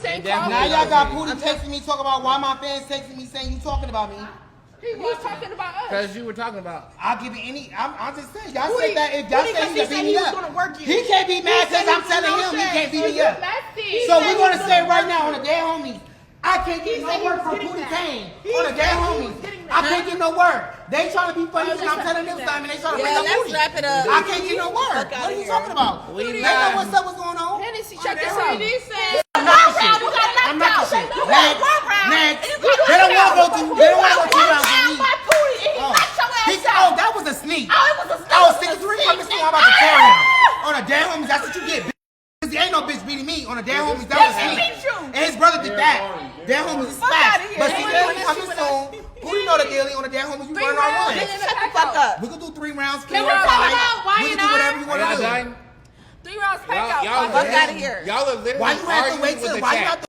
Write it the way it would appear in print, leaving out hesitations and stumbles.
same problem. Now y'all got Pootie texting me talking about why my fans texting me saying you talking about me. He was talking about us. Because you were talking about. I'll give it any. I'm just saying. Y'all said that if y'all say he can beat me was up, gonna work you. he can't be mad because I'm telling him he can't beat me up. So we're gonna say right now on the dead homies, I can't get no word from Pootie Kane on the dead homies. I can't get no word. They trying to be funny and I'm telling them something and they trying to bring up let's Pootie. wrap it up. I can't get no word. What are you talking about? They know what's up, what's going on. Hennessy, check this out. I'm not the shit. I'm not the shit. Next. They don't want to go through. They don't want to go 2 rounds with me. Oh, that was a sneak. Oh, 63. I'm just saying I'm about to tear him. On the dead homies, that's what you get. There ain't no bitch beating me. On the dead homies, that was a sneak. And his brother did that. Dead homies is fast. But see, Pootie coming soon. Pootie know the deal. On the dead homies, we burn our one. Shut the fuck up. We can do 3 rounds. Can we talk about why We you can do whatever you want to do. 3 rounds pack out. Y'all Fuck out of here. Y'all are literally Why you have to arguing wait with till? the Why you chat. have to